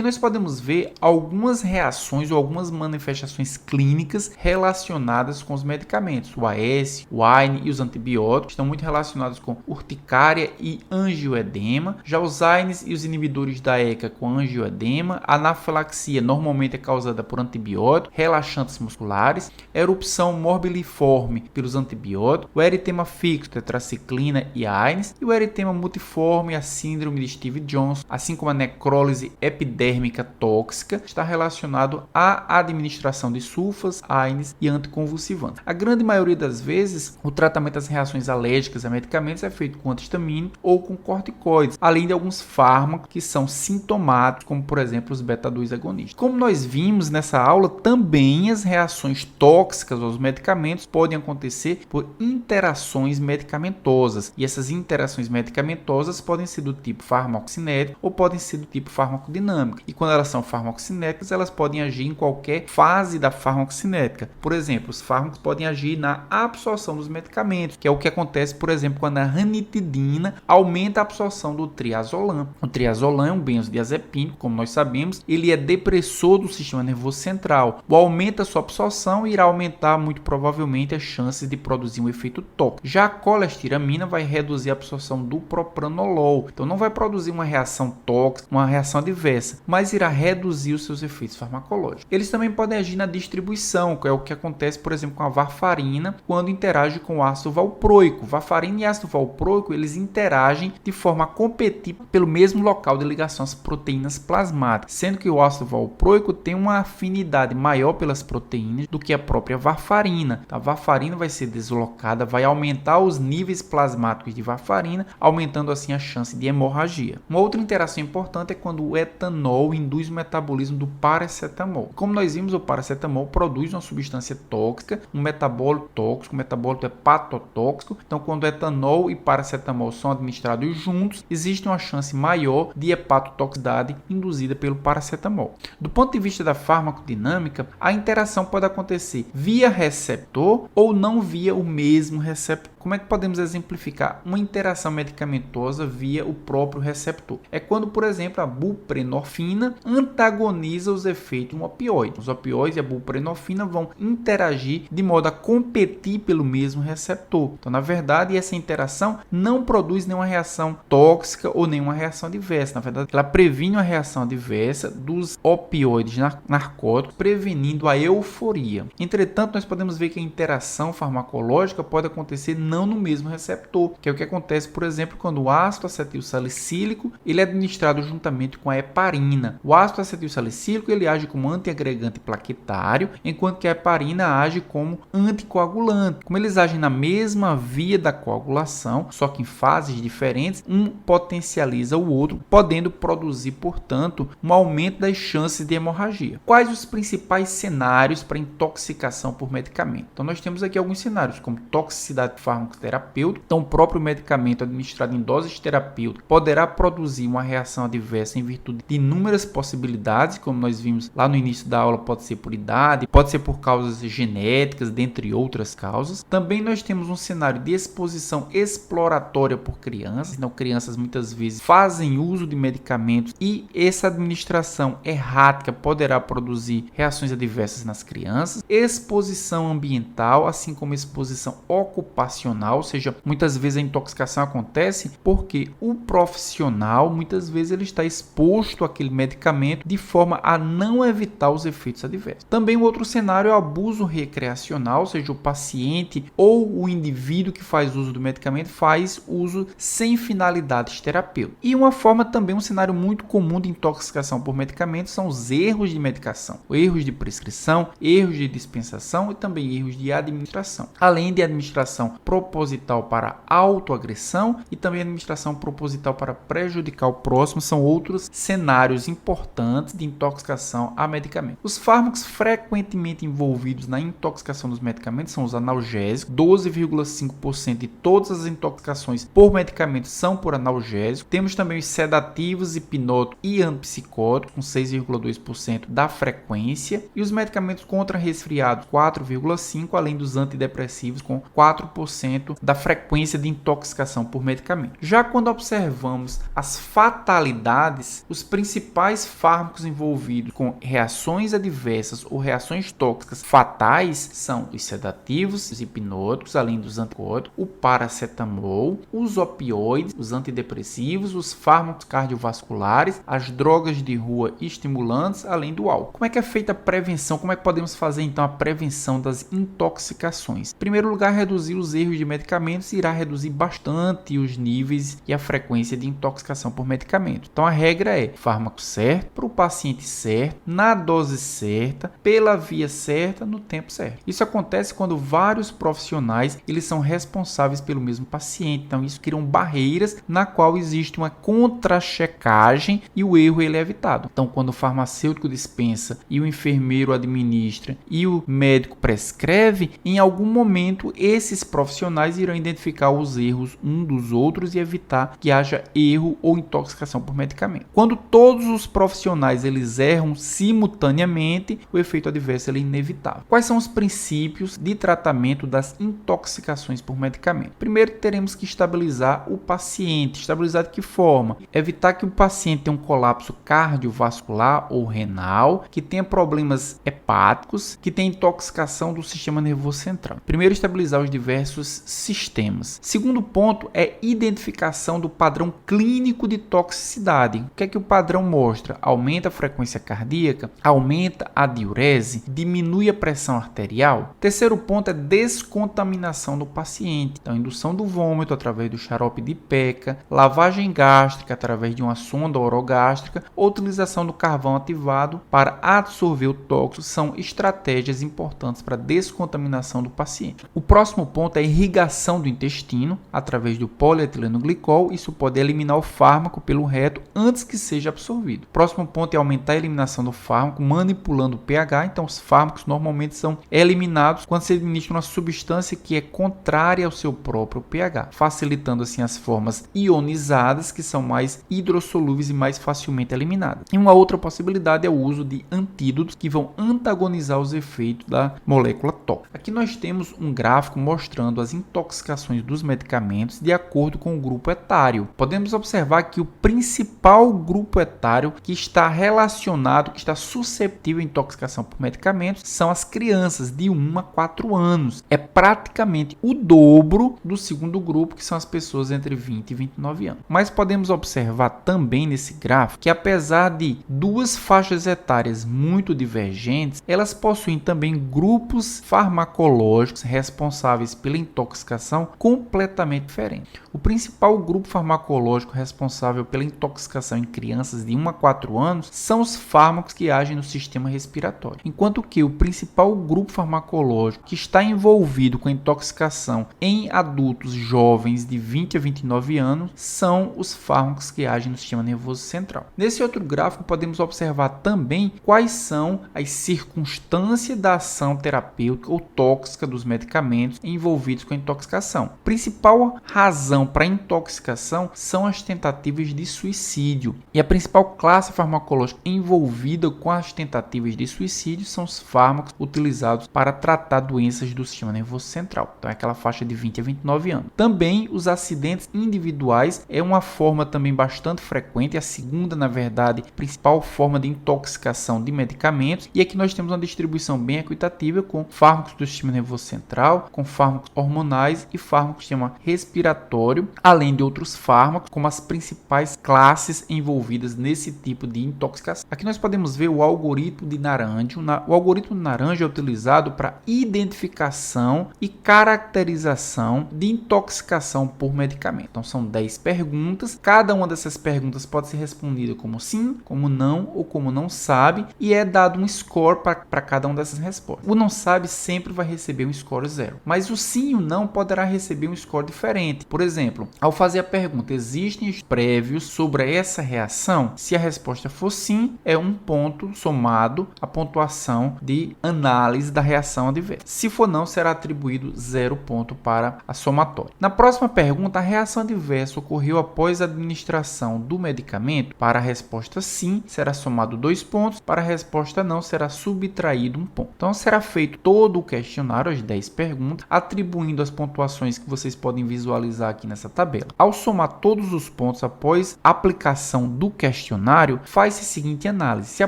nós podemos ver algumas reações ou algumas manifestações clínicas relacionadas com os medicamentos. O AS, o AINE e os antibióticos estão muito relacionados com urticária e angioedema. Já os AINEs e os inibidores da ECA com angioedema. A anafilaxia normalmente é causada por antibióticos, relaxantes musculares, erupção morbiliforme pelos antibióticos, o eritema fixo, tetraciclina e AINES, e o eritema multiforme, a síndrome de Stevens-Johnson, assim como a necrólise epidérmica tóxica, está relacionado à administração de sulfas, AINES e anticonvulsivantes. A grande maioria das vezes, o tratamento das reações alérgicas a medicamentos é feito com antihistamínicos ou com corticoides, além de alguns fármacos que são sintomáticos, como por exemplo os beta-2 agonistas. Como nós vimos nessa aula, também as reações tóxicas aos medicamentos podem acontecer por interações medicamentosas, e essas interações medicamentosas podem ser do tipo farmacocinético ou podem ser do tipo farmacodinâmico. E quando elas são farmacocinéticas, elas podem agir em qualquer fase da farmacocinética. Por exemplo, os fármacos podem agir na absorção dos medicamentos, que é o que acontece, por exemplo, quando a ranitidina aumenta a absorção do triazolam. O triazolam é um benzodiazepínico, como nós sabemos, ele é depressor do sistema nervoso central. O aumento da sua absorção irá aumentar muito provavelmente as chances de produzir um efeito tóxico. Já a colestiramina vai reduzir a absorção do propranolol, então não vai produzir uma reação tóxica, uma reação adversa, mas irá reduzir os seus efeitos farmacológicos. Eles também podem agir na distribuição, que é o que acontece, por exemplo, com a varfarina, quando interage com o ácido valproico. Varfarina e ácido valproico, eles interagem de forma a competir pelo mesmo local de ligação às proteínas plasmáticas, sendo que o ácido valproico tem uma afinidade maior pelas proteínas do que a própria varfarina. A varfarina vai ser deslocada, vai aumentar os níveis plasmáticos de varfarina, aumentando assim a chance de hemorragia. Uma outra interação importante é quando o etanol induz o metabolismo do paracetamol. Como nós vimos, o paracetamol produz uma substância tóxica, um metabólito tóxico, um metabólito hepatotóxico. Então, quando etanol e paracetamol são administrados juntos, existe uma chance maior de hepatotoxicidade induzida pelo paracetamol. Do ponto de vista da farmacodinâmica, a interação pode acontecer via receptor ou não via o mesmo receptor. Como é que podemos exemplificar uma interação medicamentosa via o próprio receptor? É quando, por exemplo, a buprenorfina antagoniza os efeitos de um opioide. Os opioides e a buprenorfina vão interagir de modo a competir pelo mesmo receptor. Então, na verdade, essa interação não produz nenhuma reação tóxica ou nenhuma reação adversa. Na verdade, ela previne uma reação adversa dos opioides narcóticos, prevenindo a euforia. Entretanto, nós podemos ver que a interação farmacológica pode acontecer não no mesmo receptor, que é o que acontece, por exemplo, quando o ácido acetilsalicílico ele é administrado juntamente com a heparina. O ácido acetilsalicílico ele age como antiagregante plaquetário, enquanto que a heparina age como anticoagulante. Como eles agem na mesma via da coagulação, só que em fases diferentes, um potencializa o outro, podendo produzir, portanto, um aumento das chances de hemorragia. Quais os principais cenários para intoxicação por medicamento? Então, nós temos aqui alguns cenários, como toxicidade farmacoterapêutica. Então, o próprio medicamento administrado em doses terapêuticas poderá produzir uma reação adversa em virtude de inúmeras possibilidades, como nós vimos lá no início da aula, pode ser por idade, pode ser por causas genéticas, dentre outras causas. Também nós temos um cenário de exposição exploratória por crianças. Então, crianças muitas vezes fazem uso de medicamentos e essa administração errática poderá produzir reações adversas nas crianças. Exposição ambiental, assim como exposição ocupacional, ou seja, muitas vezes a intoxicação acontece porque o profissional, muitas vezes ele está exposto àquele medicamento de forma a não evitar os efeitos adversos. Também o outro cenário é o abuso recreacional, ou seja, o paciente ou o indivíduo que faz uso do medicamento faz uso sem finalidades terapêuticas. E uma forma também, um cenário muito comum de intoxicação por medicamentos são os erros de medicação, erros de prescrição, erros de dispensação e também erros de administração. Além de administração proposital para autoagressão e também administração proposital para prejudicar o próximo, são outros cenários importantes de intoxicação a medicamentos. Os fármacos frequentemente envolvidos na intoxicação dos medicamentos são os analgésicos. 12,5% de todas as intoxicações por medicamentos são por analgésico. Temos também os sedativos, hipnóticos e antipsicóticos, com 6,2% da frequência, e os medicamentos contra resfriados, 4,5%, além dos antidepressivos, com 4% 20% da frequência de intoxicação por medicamento. Já quando observamos as fatalidades, os principais fármacos envolvidos com reações adversas ou reações tóxicas fatais são os sedativos, os hipnóticos, além dos anticoagulante, o paracetamol, os opioides, os antidepressivos, os fármacos cardiovasculares, as drogas de rua e estimulantes, além do álcool. Como é que é feita a prevenção? Como é que podemos fazer então a prevenção das intoxicações? Em primeiro lugar, reduzir os erros de medicamentos irá reduzir bastante os níveis e a frequência de intoxicação por medicamento. Então a regra é fármaco certo, para o paciente certo, na dose certa, pela via certa, no tempo certo. Isso acontece quando vários profissionais eles são responsáveis pelo mesmo paciente. Então isso cria barreiras na qual existe uma contra-checagem e o erro ele é evitado. Então quando o farmacêutico dispensa e o enfermeiro administra e o médico prescreve, em algum momento esses profissionais irão identificar os erros um dos outros e evitar que haja erro ou intoxicação por medicamento. Quando todos os profissionais eles erram simultaneamente, o efeito adverso é inevitável. Quais são os princípios de tratamento das intoxicações por medicamento? Primeiro, teremos que estabilizar o paciente. Estabilizar de que forma? Evitar que o paciente tenha um colapso cardiovascular ou renal, que tenha problemas hepáticos, que tenha intoxicação do sistema nervoso central. Primeiro, estabilizar os diversos sistemas. Segundo ponto é identificação do padrão clínico de toxicidade. O que é que o padrão mostra? Aumenta a frequência cardíaca, aumenta a diurese, diminui a pressão arterial. Terceiro ponto é descontaminação do paciente. Então, indução do vômito através do xarope de peca, lavagem gástrica através de uma sonda orogástrica ou utilização do carvão ativado para absorver o tóxico são estratégias importantes para a descontaminação do paciente. O próximo ponto é a irrigação do intestino através do polietileno glicol. Isso pode eliminar o fármaco pelo reto antes que seja absorvido. O próximo ponto é aumentar a eliminação do fármaco manipulando o pH. Então os fármacos normalmente são eliminados quando se administra uma substância que é contrária ao seu próprio pH, facilitando assim as formas ionizadas que são mais hidrossolúveis e mais facilmente eliminadas. E uma outra possibilidade é o uso de antídotos que vão antagonizar os efeitos da molécula tóxica. Aqui nós temos um gráfico mostrando as intoxicações dos medicamentos de acordo com o grupo etário. Podemos observar que o principal grupo etário que está relacionado, que está suscetível à intoxicação por medicamentos são as crianças de 1 a 4 anos. É praticamente o dobro do segundo grupo, que são as pessoas entre 20 e 29 anos. Mas podemos observar também nesse gráfico que apesar de duas faixas etárias muito divergentes, elas possuem também grupos farmacológicos responsáveis pela intoxicação completamente diferentes. O principal grupo farmacológico responsável pela intoxicação em crianças de 1 a 4 anos são os fármacos que agem no sistema respiratório, enquanto que o principal grupo farmacológico que está envolvido com a intoxicação em adultos jovens de 20 a 29 anos são os fármacos que agem no sistema nervoso central. Nesse outro gráfico podemos observar também quais são as circunstâncias da ação terapêutica ou tóxica dos medicamentos envolvidos com a intoxicação. A principal razão para a intoxicação são as tentativas de suicídio, e a principal classe farmacológica envolvida com as tentativas de suicídio são os fármacos utilizados para tratar doenças do sistema nervoso central. Então é aquela faixa de 20 a 29 anos. Também os acidentes individuais é uma forma também bastante frequente, a segunda, na verdade, principal forma de intoxicação de medicamentos, e aqui nós temos uma distribuição bem equitativa com fármacos do sistema nervoso central, com fármacos hormonais e fármacos do sistema respiratório, além de outros fármacos como as principais classes envolvidas nesse tipo de intoxicação. Aqui nós podemos ver o algoritmo de Naranjo. O algoritmo de Naranjo é utilizado para identificação e caracterização de intoxicação por medicamento. Então são 10 perguntas, cada uma dessas perguntas pode ser respondida como sim, como não ou como não sabe, e é dado um score para cada uma dessas respostas. O não sabe sempre vai receber um score 0, mas o sim e o não poderá receber um score diferente. Por exemplo, ao fazer a pergunta, existem prévios sobre essa reação? Se a resposta for sim, é um ponto somado à pontuação de análise da reação adversa. Se for não, será atribuído 0 ponto para a somatória. Na próxima pergunta, a reação adversa ocorreu após a administração do medicamento? Para a resposta sim, será somado 2 pontos, para a resposta não, será subtraído 1 ponto. Então será feito todo o questionário, as 10 perguntas, atribuindo Resumindo as pontuações que vocês podem visualizar aqui nessa tabela. Ao somar todos os pontos após a aplicação do questionário, faz-se a seguinte análise. Se a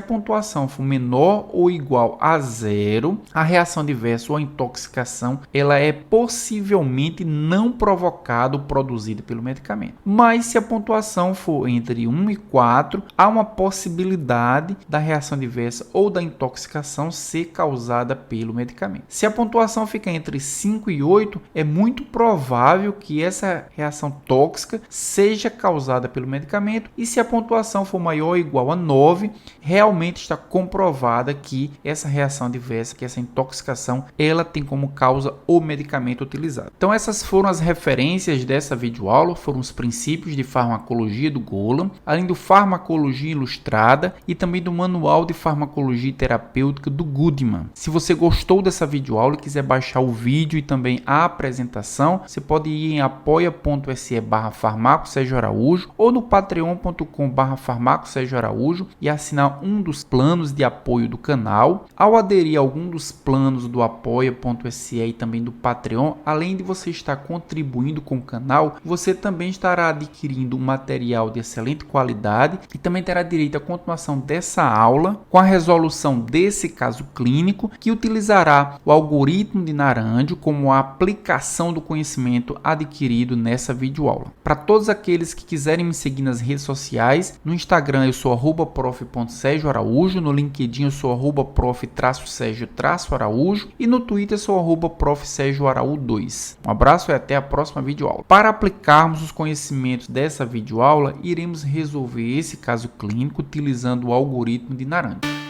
pontuação for menor ou igual a 0, a reação adversa ou a intoxicação ela é possivelmente não provocada ou produzida pelo medicamento. Mas se a pontuação for entre 1 e 4, há uma possibilidade da reação adversa ou da intoxicação ser causada pelo medicamento. Se a pontuação fica entre 5 e 8, é muito provável que essa reação tóxica seja causada pelo medicamento, e se a pontuação for maior ou igual a 9, realmente está comprovada que essa reação adversa, que essa intoxicação, ela tem como causa o medicamento utilizado. Então essas foram as referências dessa videoaula, foram os princípios de farmacologia do Golan, além do Farmacologia Ilustrada e também do Manual de Farmacologia Terapêutica do Goodman. Se você gostou dessa videoaula e quiser baixar o vídeo e também a apresentação, você pode ir em apoia.se/farmaco.Sérgio ou no patreon.com/farmaco.Sérgio e assinar um dos planos de apoio do canal. Ao aderir a algum dos planos do apoia.se e também do Patreon, além de você estar contribuindo com o canal, você também estará adquirindo um material de excelente qualidade e também terá direito à continuação dessa aula com a resolução desse caso clínico, que utilizará o algoritmo de Naranjo como a aplicação do conhecimento adquirido nessa videoaula. Para todos aqueles que quiserem me seguir nas redes sociais, no Instagram eu sou @prof.sergioaraújo, no LinkedIn eu sou @prof-sergio-araújo e no Twitter eu sou @prof.sergioaraú2. Um abraço e até a próxima videoaula. Para aplicarmos os conhecimentos dessa videoaula, iremos resolver esse caso clínico utilizando o algoritmo de Naranjo.